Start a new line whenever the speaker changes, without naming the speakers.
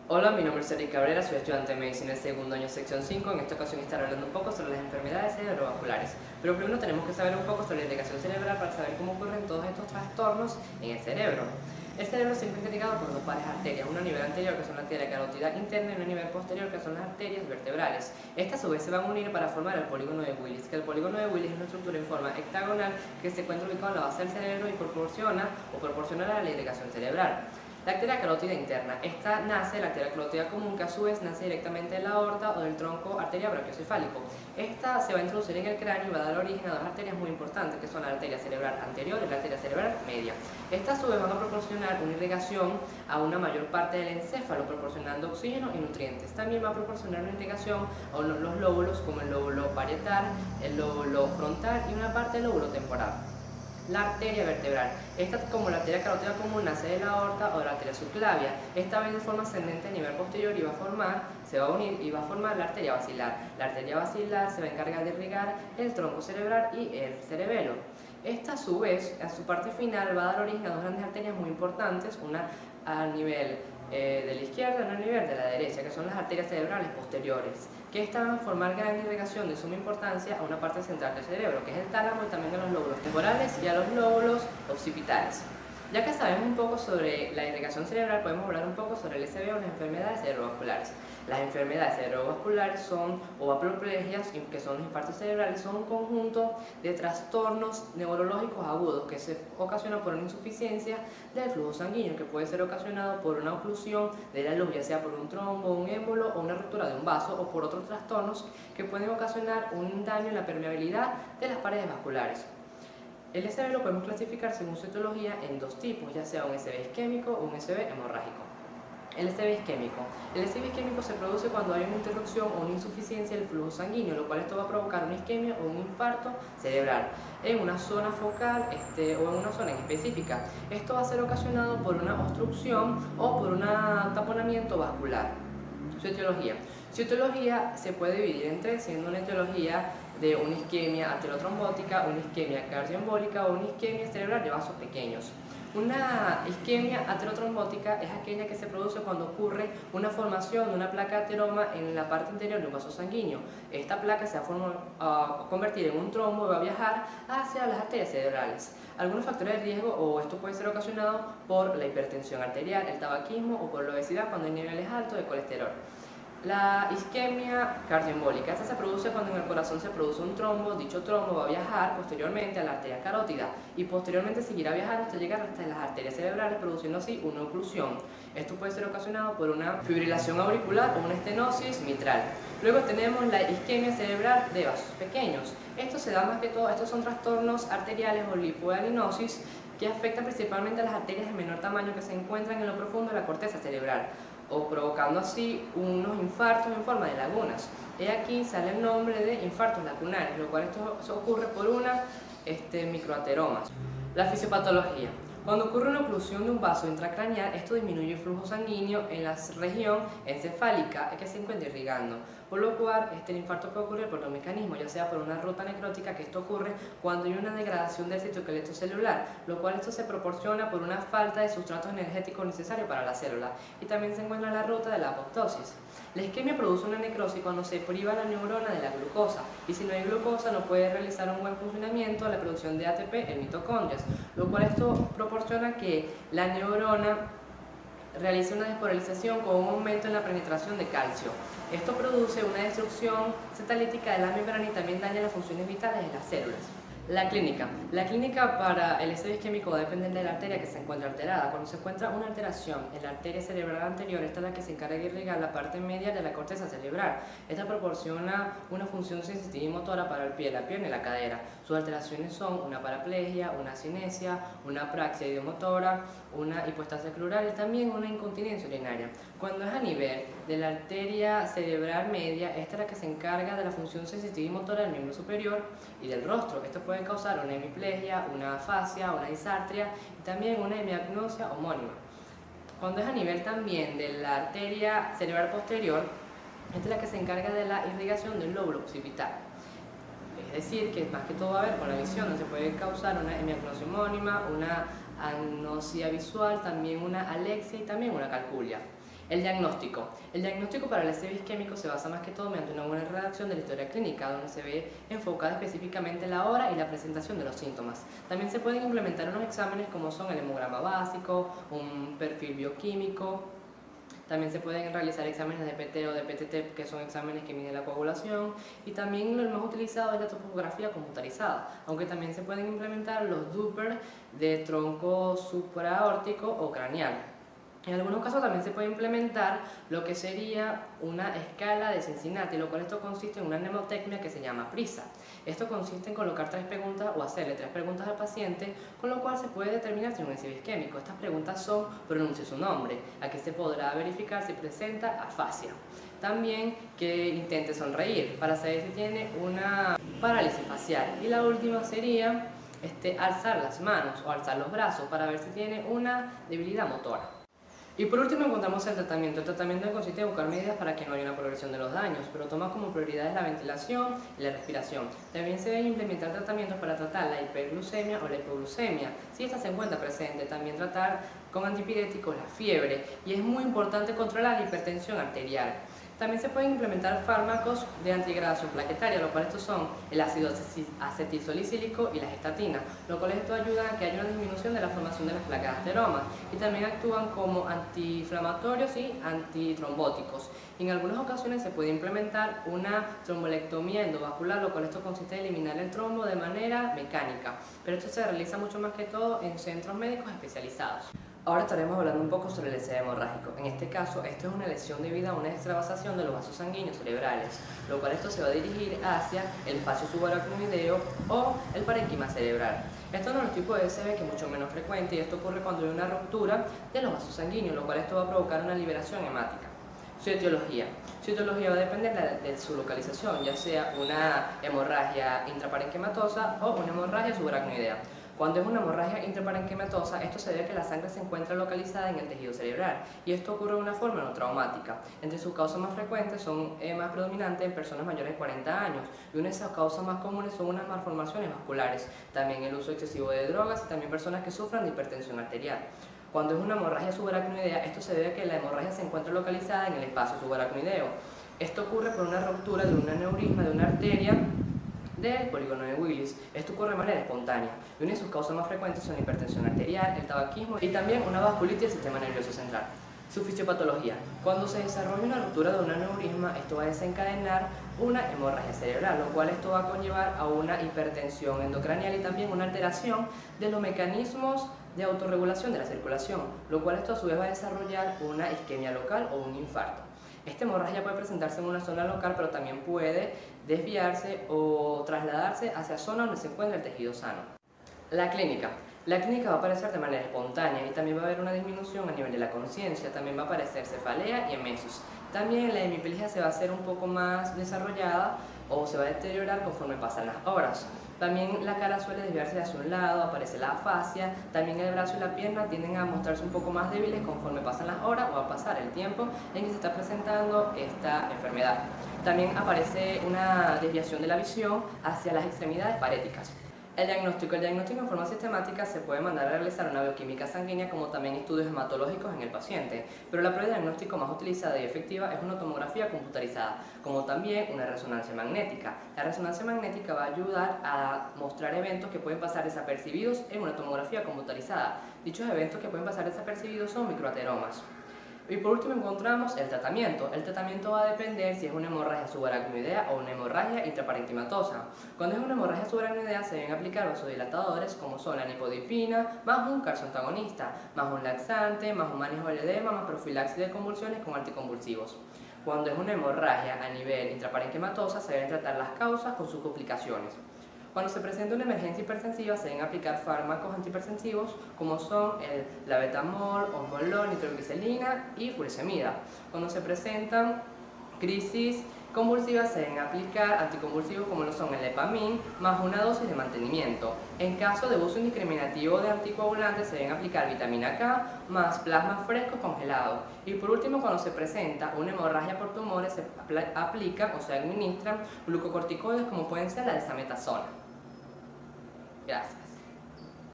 Hola, mi nombre es Eric Cabrera, soy estudiante de Medicina del segundo año, sección 5. En esta ocasión estaré hablando un poco sobre las enfermedades cerebrovasculares. Pero primero tenemos que saber un poco sobre la irrigación cerebral para saber cómo ocurren todos estos trastornos en el cerebro. El cerebro se encuentra irrigado por dos pares de arterias, una a nivel anterior que son la arteria carótida interna y una a nivel posterior que son las arterias vertebrales. Estas a su vez se van a unir para formar el polígono de Willis, que el polígono de Willis es una estructura en forma hectagonal que se encuentra ubicada en la base del cerebro y proporcionará a la irrigación cerebral. La arteria carótida interna. Esta nace de la arteria carótida común, que a su vez nace directamente de la aorta o del tronco arterial brachiocefálico. Esta se va a introducir en el cráneo y va a dar origen a dos arterias muy importantes, que son la arteria cerebral anterior y la arteria cerebral media. Estas a su vez van a proporcionar una irrigación a una mayor parte del encéfalo, proporcionando oxígeno y nutrientes. También va a proporcionar una irrigación a los lóbulos, como el lóbulo parietal, el lóbulo frontal y una parte del lóbulo temporal. La arteria vertebral. Esta, como la arteria carótida común, nace de la aorta o de la arteria subclavia. Esta vez de forma ascendente a nivel posterior y se va a unir y va a formar la arteria basilar. La arteria basilar se va a encargar de irrigar el tronco cerebral y el cerebelo. Esta, a su vez, a su parte final, va a dar origen a dos grandes arterias muy importantes, una a nivel de la izquierda y una a nivel de la derecha, que son las arterias cerebrales posteriores, que estas van a formar gran irrigación de suma importancia a una parte central del cerebro, que es el tálamo, y también a los lóbulos temporales y a los lóbulos occipitales. Ya que sabemos un poco sobre la irrigación cerebral, podemos hablar un poco sobre el SB o las enfermedades cerebrovasculares. Las enfermedades cerebrovasculares son, o aploplegias, que son los infartos cerebrales, son un conjunto de trastornos neurológicos agudos que se ocasionan por una insuficiencia del flujo sanguíneo, que puede ser ocasionado por una oclusión de la luz, ya sea por un trombo, un émbolo o una ruptura de un vaso, o por otros trastornos que pueden ocasionar un daño en la permeabilidad de las paredes vasculares. El SB lo podemos clasificar según su etiología en dos tipos, ya sea un SB isquémico o un SB hemorrágico. El SB isquémico. El SB isquémico se produce cuando hay una interrupción o una insuficiencia del flujo sanguíneo, lo cual esto va a provocar una isquemia o un infarto cerebral en una zona focal o en una zona en específica. Esto va a ser ocasionado por una obstrucción o por un taponamiento vascular. Su etiología. Su etiología se puede dividir en tres, siendo una etiología de una isquemia aterotrombótica, una isquemia cardioembólica o una isquemia cerebral de vasos pequeños. Una isquemia aterotrombótica es aquella que se produce cuando ocurre una formación de una placa de ateroma en la parte interior de un vaso sanguíneo. Esta placa se va a convertir en un trombo y va a viajar hacia las arterias cerebrales. Algunos factores de riesgo, o esto puede ser ocasionado por la hipertensión arterial, el tabaquismo o por la obesidad cuando hay niveles altos de colesterol. La isquemia cardioembólica, esta se produce cuando en el corazón se produce un trombo. Dicho trombo va a viajar posteriormente a la arteria carótida y posteriormente seguirá viajando hasta llegar hasta las arterias cerebrales, produciendo así una oclusión. Esto puede ser ocasionado por una fibrilación auricular o una estenosis mitral. Luego tenemos la isquemia cerebral de vasos pequeños. Esto se da más que todo, estos son trastornos arteriales o lipoalinosis que afectan principalmente a las arterias de menor tamaño que se encuentran en lo profundo de la corteza cerebral, o provocando así unos infartos en forma de lagunas. Y aquí sale el nombre de infartos lacunares, lo cual esto ocurre por una microateromas. La fisiopatología. Cuando ocurre una oclusión de un vaso intracraneal, esto disminuye el flujo sanguíneo en la región encefálica que se encuentra irrigando, por lo cual el infarto puede ocurrir por dos mecanismos, ya sea por una ruta necrótica, que esto ocurre cuando hay una degradación del citoesqueleto celular, lo cual esto se proporciona por una falta de sustratos energéticos necesarios para la célula, y también se encuentra en la ruta de la apoptosis. La isquemia produce una necrosis cuando se priva la neurona de la glucosa, y si no hay glucosa no puede realizar un buen funcionamiento la producción de ATP en mitocondrias, lo cual esto proporciona que la neurona realice una despolarización con un aumento en la penetración de calcio. Esto produce una destrucción catalítica de la membrana y también daña las funciones vitales de las células. La clínica. La clínica para el SB isquémico va a depender de la arteria que se encuentra alterada. Cuando se encuentra una alteración en la arteria cerebral anterior, esta es la que se encarga de irrigar la parte media de la corteza cerebral. Esta proporciona una función sensitiva y motora para el pie, la pierna y la cadera. Sus alteraciones son una paraplegia, una cinesia, una apraxia idiomotora, una hipostasia crural y también una incontinencia urinaria. Cuando es a nivel de la arteria cerebral media, esta es la que se encarga de la función sensitiva y motora del miembro superior y del rostro. Esto puede causar una hemiplegia, una afasia, una disartria y también una hemiagnosia homónima. Cuando es a nivel también de la arteria cerebral posterior, esta es la que se encarga de la irrigación del lóbulo occipital. Es decir, que más que todo va a ver con la visión, donde se puede causar una hemiagnosia homónima, una agnosia visual, también una alexia y también una calculia. El diagnóstico. El diagnóstico para el SB isquémico se basa más que todo mediante una buena redacción de la historia clínica, donde se ve enfocada específicamente la hora y la presentación de los síntomas. También se pueden implementar unos exámenes como son el hemograma básico, un perfil bioquímico. También se pueden realizar exámenes de PT o de PTT, que son exámenes que miden la coagulación, y también el más utilizado es la topografía computarizada, aunque también se pueden implementar los Doppler de tronco supraórtico o craneal. En algunos casos también se puede implementar lo que sería una escala de Cincinnati, lo cual esto consiste en una mnemotecnia que se llama PRISA. Esto consiste en colocar 3 preguntas o hacerle 3 preguntas al paciente, con lo cual se puede determinar si es un SB isquémico. Estas preguntas son: pronuncie su nombre, aquí se podrá verificar si presenta afasia. También que intente sonreír para saber si tiene una parálisis facial. Y la última sería alzar las manos o alzar los brazos para ver si tiene una debilidad motora. Y por último encontramos el tratamiento. El tratamiento consiste en buscar medidas para que no haya una progresión de los daños, pero toma como prioridades la ventilación y la respiración. También se deben implementar tratamientos para tratar la hiperglucemia o la hipoglucemia, si esta se encuentra presente. También tratar con antipiréticos la fiebre, y es muy importante controlar la hipertensión arterial. También se pueden implementar fármacos de antidegradación plaquetaria, lo cual estos son el ácido acetilsalicílico y las estatinas, lo cual esto ayuda a que haya una disminución de la formación de las placas de ateroma, y también actúan como antiinflamatorios y antitrombóticos. En algunas ocasiones se puede implementar una trombolectomía endovascular, lo cual esto consiste en eliminar el trombo de manera mecánica, pero esto se realiza mucho más que todo en centros médicos especializados. Ahora estaremos hablando un poco sobre el SB hemorrágico. En este caso, esto es una lesión debida a una extravasación de los vasos sanguíneos cerebrales, lo cual esto se va a dirigir hacia el espacio subaracnoideo o el parénquima cerebral. Esto no es un tipo de SB que es mucho menos frecuente, y esto ocurre cuando hay una ruptura de los vasos sanguíneos, lo cual esto va a provocar una liberación hemática. Su etiología. Su etiología va a depender de su localización, ya sea una hemorragia intraparenquimatosa o una hemorragia subaracnoidea. Cuando es una hemorragia intraparenquimatosa, esto se debe a que la sangre se encuentra localizada en el tejido cerebral, y esto ocurre de una forma no traumática. Entre sus causas más frecuentes son más predominantes en personas mayores de 40 años, y una de esas causas más comunes son unas malformaciones vasculares, también el uso excesivo de drogas y también personas que sufran de hipertensión arterial. Cuando es una hemorragia subaracnoidea, esto se debe a que la hemorragia se encuentra localizada en el espacio subaracnoideo. Esto ocurre por una ruptura de un aneurisma de una arteria del polígono de Willis. Esto ocurre de manera espontánea, y una de sus causas más frecuentes son la hipertensión arterial, el tabaquismo y también una vasculitis del sistema nervioso central. Su fisiopatología. Cuando se desarrolla una ruptura de un aneurisma, esto va a desencadenar una hemorragia cerebral, lo cual esto va a conllevar a una hipertensión endocranial y también una alteración de los mecanismos de autorregulación de la circulación, lo cual esto a su vez va a desarrollar una isquemia local o un infarto. Esta hemorragia puede presentarse en una zona local, pero también puede desviarse o trasladarse hacia zonas donde se encuentra el tejido sano. La clínica. La clínica va a aparecer de manera espontánea, y también va a haber una disminución a nivel de la conciencia. También va a aparecer cefalea y emesis. También la hemiplegia se va a hacer un poco más desarrollada o se va a deteriorar conforme pasan las horas. También la cara suele desviarse hacia un lado, aparece la afasia. También el brazo y la pierna tienden a mostrarse un poco más débiles conforme pasan las horas o a pasar el tiempo en que se está presentando esta enfermedad. También aparece una desviación de la visión hacia las extremidades paréticas. El diagnóstico. El diagnóstico en forma sistemática se puede mandar a realizar una bioquímica sanguínea, como también estudios hematológicos en el paciente, pero la prueba de diagnóstico más utilizada y efectiva es una tomografía computarizada, como también una resonancia magnética. La resonancia magnética va a ayudar a mostrar eventos que pueden pasar desapercibidos en una tomografía computarizada. Dichos eventos que pueden pasar desapercibidos son microateromas. Y por último encontramos el tratamiento. El tratamiento va a depender si es una hemorragia subaracnoidea o una hemorragia intraparenquimatosa. Cuando es una hemorragia subaracnoidea se deben aplicar vasodilatadores como son la nifedipina, más un calcio-antagonista, más un laxante, más un manejo del edema, más profilaxis de convulsiones con anticonvulsivos. Cuando es una hemorragia a nivel intraparenquimatosa se deben tratar las causas con sus complicaciones. Cuando se presenta una emergencia hipertensiva se deben aplicar fármacos antihipertensivos como son el labetamol, osmolol, nitroglicerina y furosemida. Cuando se presentan crisis convulsivas se deben aplicar anticonvulsivos como lo son el Epamin más una dosis de mantenimiento. En caso de uso indiscriminativo de anticoagulantes se deben aplicar vitamina K más plasma fresco congelado. Y por último, cuando se presenta una hemorragia por tumores se aplican o se administran glucocorticoides como pueden ser la desametasona. Gracias.